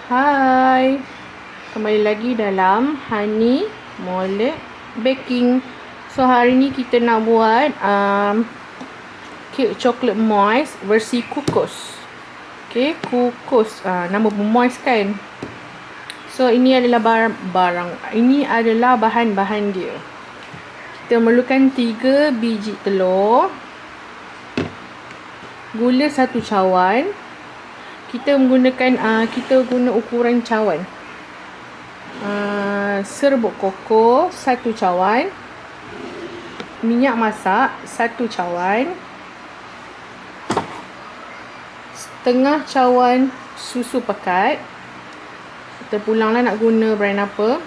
Hai, kembali lagi dalam Honey Molek Baking. So hari ni kita nak buat kek coklat moist versi kukus. Okay, kukus, nama moist kan. So ini adalah ini adalah bahan-bahan dia. Kita memerlukan 3 biji telur, gula 1 cawan. Kita guna ukuran cawan. Serbuk koko 1 cawan, minyak masak 1 cawan, setengah cawan susu pekat. Kita pulanglah nak guna brand apa.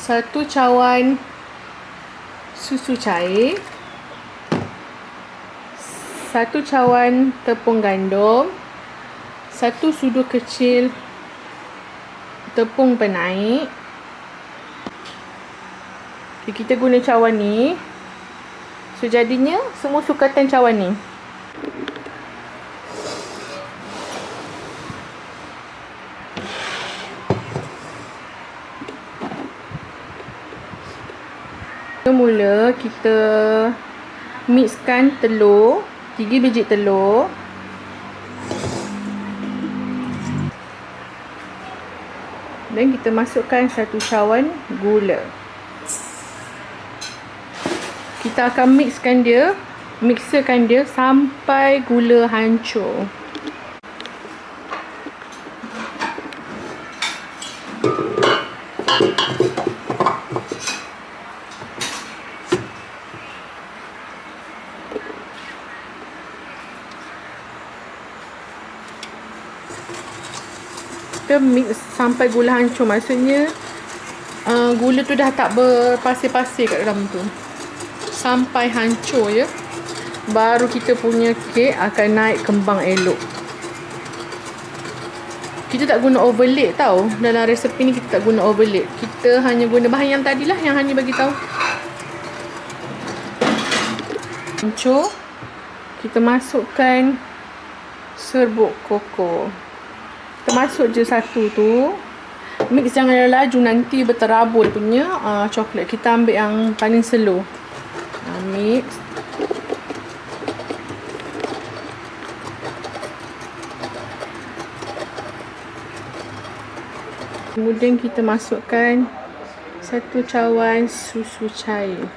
1 cawan susu cair, 1 cawan tepung gandum, 1 sudu kecil tepung penaik. Okay, kita guna cawan ni. So jadinya semua sukatan cawan ni. Mula kita mixkan telur, 3 biji telur. Dan kita masukkan 1 cawan gula. Kita akan mixerkan dia sampai gula hancur. Kita mix sampai gula hancur, maksudnya gula tu dah tak berpasir-pasir kat dalam tu, sampai hancur je, baru kita punya kek akan naik kembang elok. Kita tak guna overload tau, dalam resepi ni kita tak guna overload. Kita hanya guna bahan yang tadilah yang Hani bagi tahu. Hancur, kita masukkan serbuk koko. Kita masuk je satu tu. Mix jangan laju, nanti berterabur punya coklat. Kita ambil yang paling slow. Mix. Kemudian kita masukkan 1 cawan susu cair.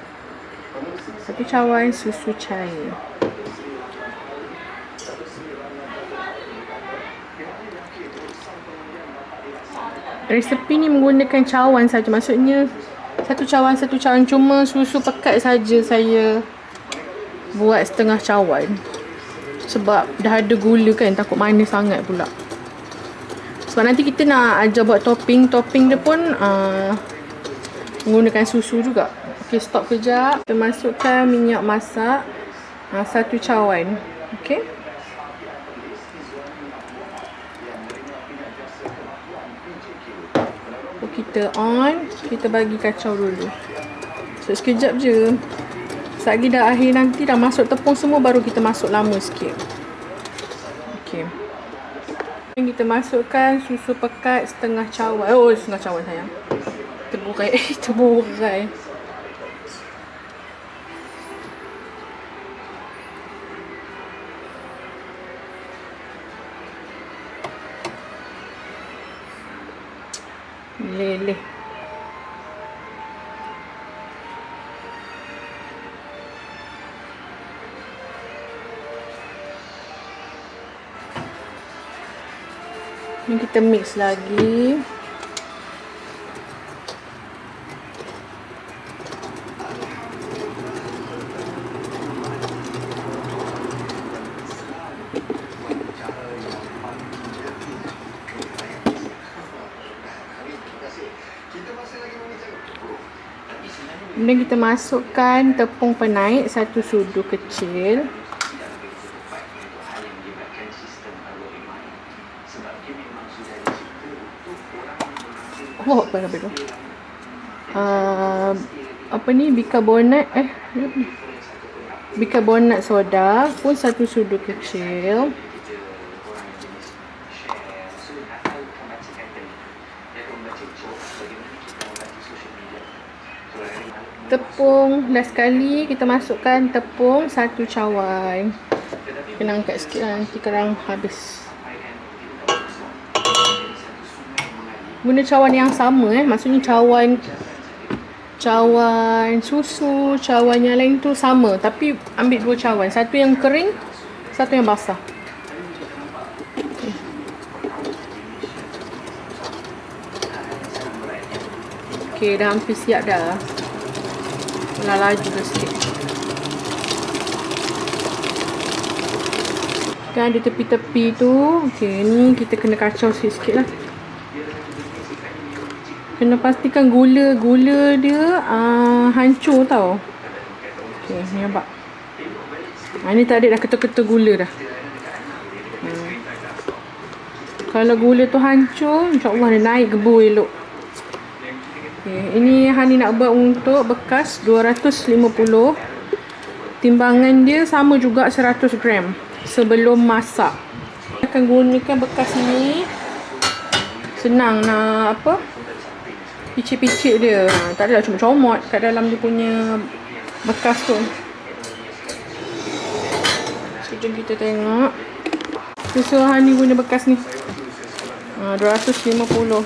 1 cawan susu cair. Resepi ni menggunakan cawan saja, maksudnya 1 cawan, cuma susu pekat saja saya buat setengah cawan. Sebab dah ada gula kan, takut manis sangat pula. Sebab nanti kita nak ajar buat topping dia pun menggunakan susu juga. Okey, stop kejap. Kita masukkan minyak masak 1 cawan. Okey. Kita on, kita bagi kacau dulu. So sekejap je. Sekejap dah akhir, nanti dah masuk tepung semua, baru kita masuk lama sikit. Okey. Kita masukkan susu pekat setengah cawan. Oh, setengah cawan sayang. Terburai. Leleh. Ni kita mix lagi. Kemudian kita masukkan tepung penaik 1 sudu kecil. Oh, apa tu? Bikarbonat soda pun 1 sudu kecil. Tepung, last sekali kita masukkan tepung 1 cawan. Kena angkat sikit lah, nanti kerang habis. Guna cawan yang sama maksudnya cawan susu, cawan yang lain tu sama, tapi ambil 2 cawan, satu yang kering, satu yang basah. Okay, dah hampir siap dah. Laju dah sikit. Kan ada tepi-tepi tu. Okay, ni kita kena kacau sikit-sikit lah. Kena pastikan gula dia hancur tau. Okay, ni nampak. Ni tak ada dah ketul-ketul gula dah. Kalau gula tu hancur, insyaAllah dia naik gebur elok. Okay, ini Hani nak buat untuk bekas 250. Timbangan dia sama juga 100 gram sebelum masak. Akan gunakan bekas ni. Senang nak picit-picit dia. Tak adalah cuma comot kat dalam dia punya bekas tu. Sekejap kita tengok. So Hani guna bekas ni. 250,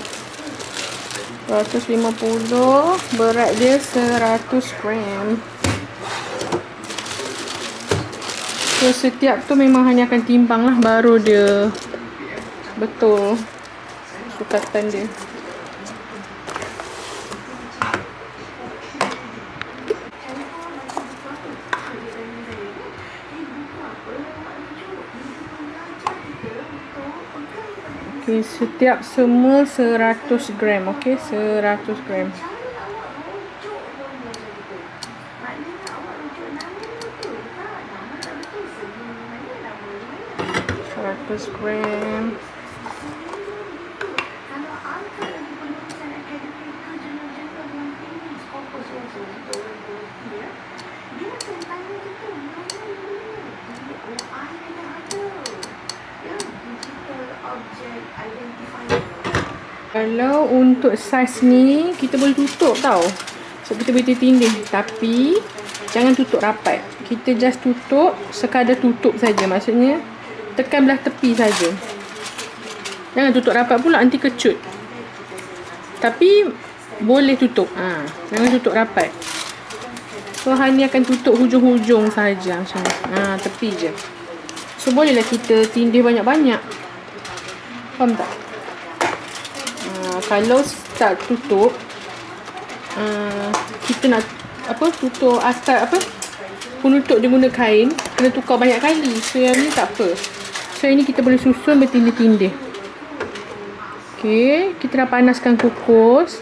berat dia 100 gram. So setiap tu memang hanya akan timbang lah, baru dia betul sukatan dia. Okay, semua 100 gram. Okay, 100 gram. Kalau untuk saiz ni kita boleh tutup tau, so kita boleh tindih, tapi jangan tutup rapat. Kita just tutup sekadar tutup saja, maksudnya tekan belah tepi saja. Jangan tutup rapat pula, nanti kecut. Tapi boleh tutup. Jangan tutup rapat. So Hani akan tutup hujung-hujung saja macam ni. Tepi je. So bolehlah kita tindih banyak-banyak. Faham tak? Kalau tak tutup, kita nak tutup asal penutup dia guna kain, kena tukar banyak kali. So yang ni tak apa. So ini kita boleh susun bertindih-tindih. Okay, kita dah panaskan kukus.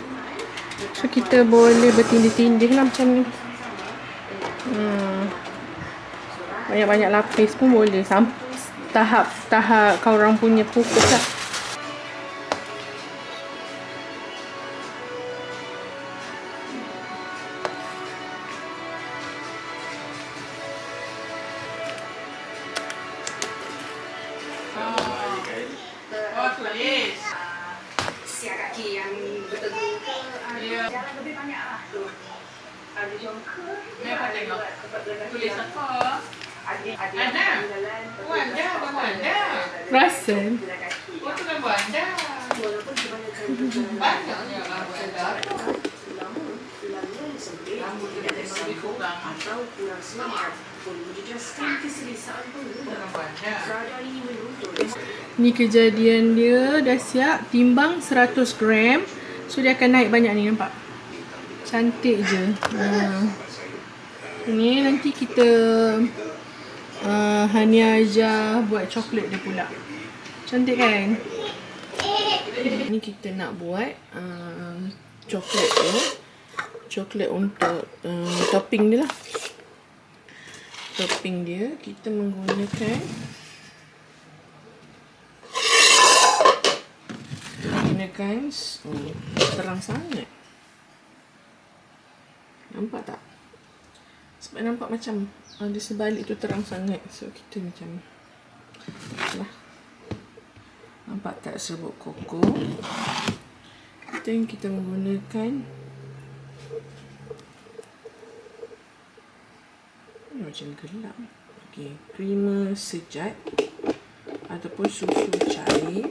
So kita boleh bertindih-tindih lah macam ni. Banyak-banyak lapis pun boleh. Tahap kau orang punya kukus lah. Siap kaki yang betul-betul jalan lebih banyak lah tu. Ada jongka. Mereka tengok. Tulis apa? Ada. Wanda, Wanda. Rasen. Oh, tu kan Wanda. Banyaknya lah Wanda. Rambut dia tengok lebih kurang. Atau kurang semangat pun menjejaskan keselesaan pengguna. Serada ini menuntut. Ni kejadian dia dah siap, timbang 100 gram. So dia akan naik banyak ni, nampak? Cantik je. Ni nanti kita Hani ajar buat coklat dia pula. Cantik kan? Ni kita nak buat coklat tu. Coklat untuk topping dia lah. Topping dia kita menggunakan terang sangat. Nampak tak? Sebab nampak macam di sebalik tu terang sangat. So kita macam lah. Nampak tak serbuk koko? Dan kita menggunakan macam gelap. Okey, creamer sejat ataupun susu cair.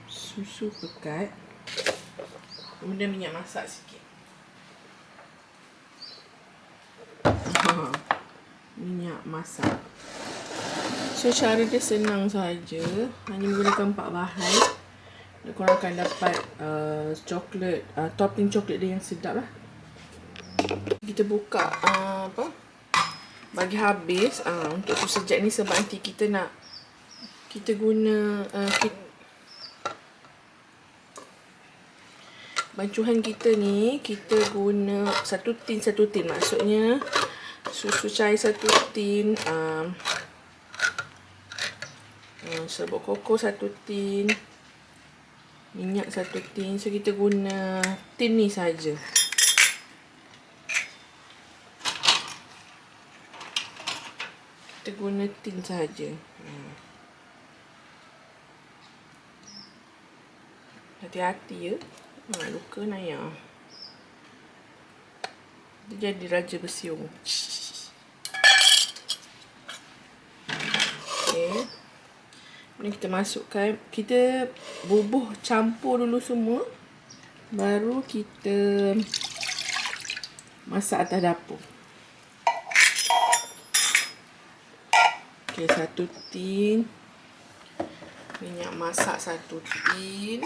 Susu pekat. Kemudian minyak masak sikit. Minyak masak. So cara dia senang saja, hanya menggunakan 4 bahan. Korang akan dapat coklat, topping coklat dia yang sedap lah. Kita buka bagi habis untuk susu sejat ni, sebab nanti kita nak guna bancuhan kita ni, kita guna satu tin. Maksudnya susu cair 1 tin, serbuk koko 1 tin, minyak 1 tin. So kita guna tin ni saja. Kita guna tin saja. Hati-hati ya. Luka Naya. Dia jadi raja bersiung. Okey. Ni kita masukkan, kita bubuh campur dulu semua. Baru kita masak atas dapur. Okey, 1 tin. Minyak masak 1 tin.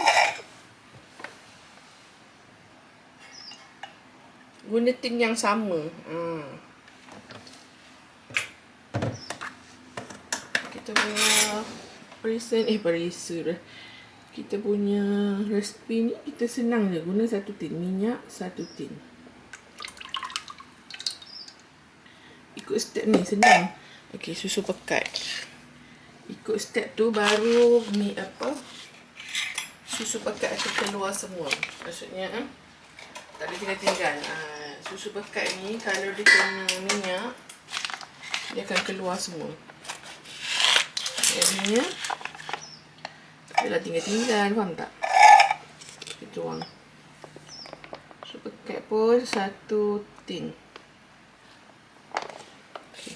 Guna tin yang sama. Kita punya kita punya resipi ni kita senang je. Guna 1 tin minyak, 1 tin. Ikut step ni senang. Okey, susu pekat. Ikut step tu baru susu pekat akan keluar semua. Maksudnya tak ada tinggal. Susu pekat ni kalau dia kena minyak, dia akan keluar semua. Jadinya tak adalah tinggal, faham tak? Kita tuang. Susu pekat pun 1 tin. Okay.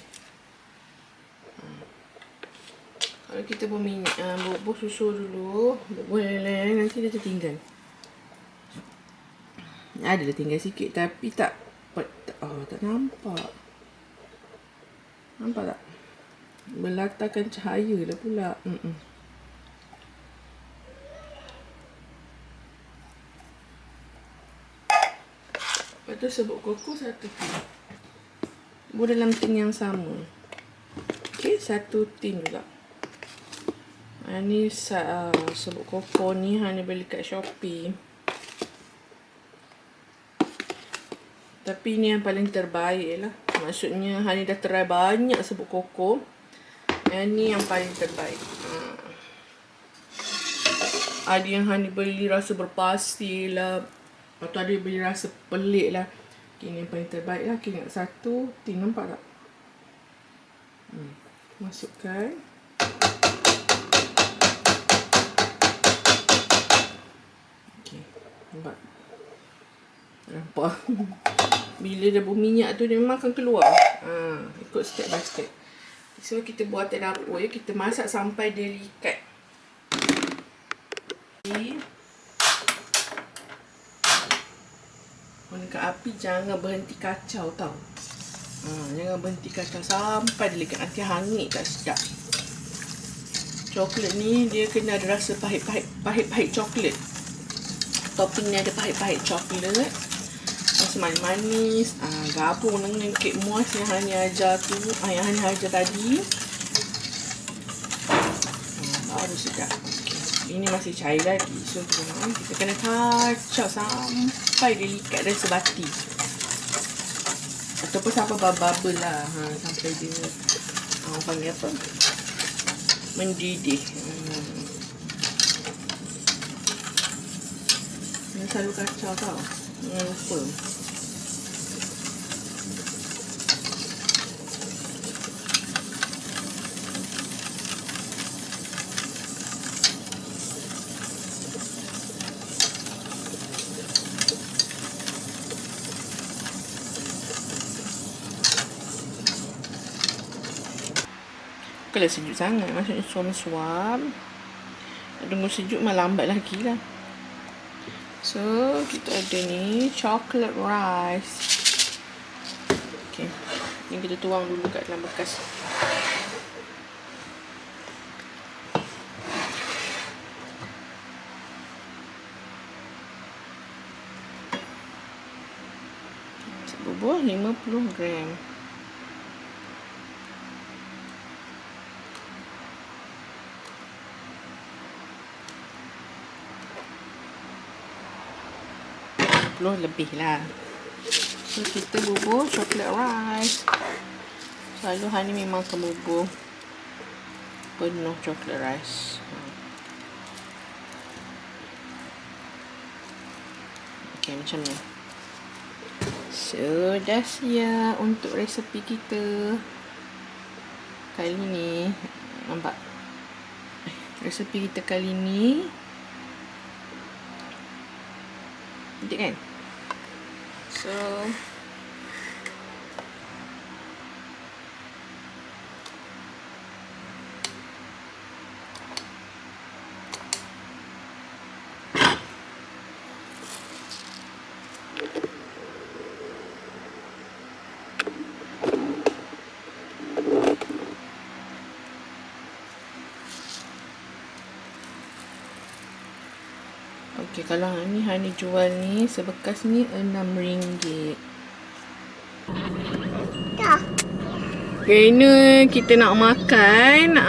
Kalau kita bubuh susu dulu, boleh nanti dia tertinggal. Ada tinggal sikit tapi tak nampak. Nampak tak? Berlatarkan cahaya lah pula. Lepas tu serbuk koko 1 tin. Buat dalam tin yang sama. Okey, 1 tin juga. Ni serbuk koko ni hanya beli kat Shopee. Tapi ni yang paling terbaik lah. Maksudnya Hani dah try banyak serbuk koko. Yang ni yang paling terbaik. Ada yang Hani beli rasa berpasir lah. Lepas tu ada yang beli rasa pelik lah. Okay, ni yang paling terbaik lah. Okay, ingat 1 tin, nampak tak? Masukkan. Okay, nampak? Nampak? Bila dah berminyak tu dia memang akan keluar. Ikut step by step. So kita buat atas dapur ya. Kita masak sampai dia likat. Gunakan api, jangan berhenti kacau tau. Jangan berhenti kacau sampai dia likat. Nanti hangit tak sedap. Coklat ni dia kena ada rasa pahit coklat. Topping ni ada pahit coklat. Rasa manis-manis, gabung dengan kek muas yang Hani ajar tu, yang Hani ajar tadi. Baru sedap. Okay. Ini masih cair lagi. So kita kena kacau sampai dia likat dan sebati. Ataupun sampai bubble lah. Sampai dia panggil apa? Mendidih. Kena selalu kacau tau. Jangan lupa. Bukanlah sejuk sangat. Maksudnya suam-suam. Tunggu sejuk malah lambat lagi lah. So, kita ada ni chocolate rice. Okay. Ni kita tuang dulu kat dalam bekas. Bubur 50 gram. Lebih lah. So kita bubur chocolate rice. Selalu Hani memang akan bubur penuh chocolate rice. Okay, macam ni. So dah siap untuk resepi kita kali ni. Nampak? Resepi kita kali ni cantik kan? So okay, kalau ni Hani jual ni sebekas ni RM6. Okay, ini kita nak makan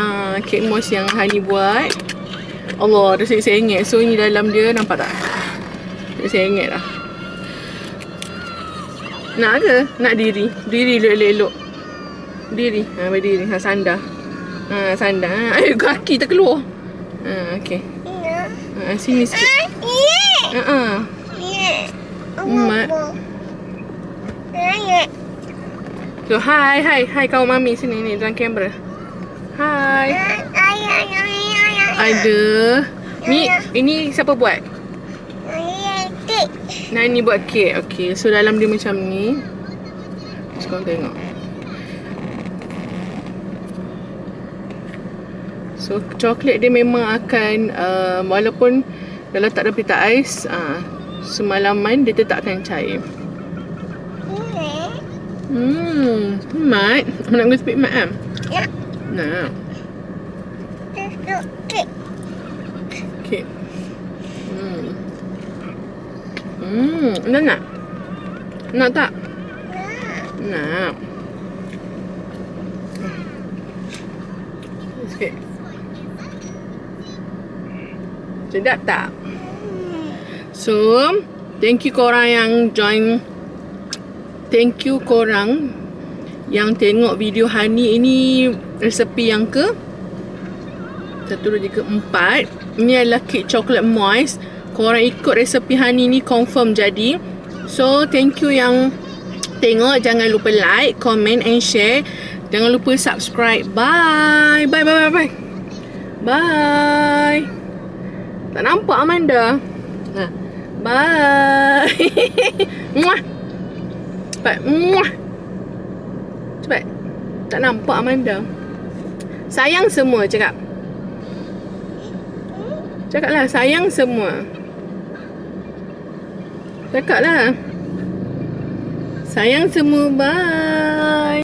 kek mos yang Hani buat. Allah, dah sengit-sengit. So ni dalam dia, nampak tak? Dah sengit dah. Nak ke? Nak diri? Diri elok-elok. Diri. Berdiri. Sandar. Sandar. Kaki terkeluar. Okay. Sini sikit. Mak. So, hai kawan mami sini ni dalam kamera. Hai. Ada. Ini siapa buat? Nani buat kek. Okay, so dalam dia macam ni. Sekarang tengok. So, coklat dia memang akan walaupun kalau tak ada pita ais, semalaman dia tetap akan cair. Mat, nak go speak mat kan? Ya. Nak. Kek. Nak? Nak tak? Nak. Sikit. Sedap tak? So, thank you korang yang join. Thank you korang yang tengok video Hani. Ini resepi yang ke 1, 2, 3, 4. Ini adalah kek coklat moist. Korang ikut resepi Hani ni confirm jadi. So, thank you yang tengok. Jangan lupa like, comment and share. Jangan lupa subscribe. Bye. Bye. Bye. Tak nampak Amanda. Bye. Muah. Cepat. Muah. Cepat. Tak nampak Amanda. Sayang semua cakap. Cakaplah sayang semua. Cakaplah. Sayang semua. Bye.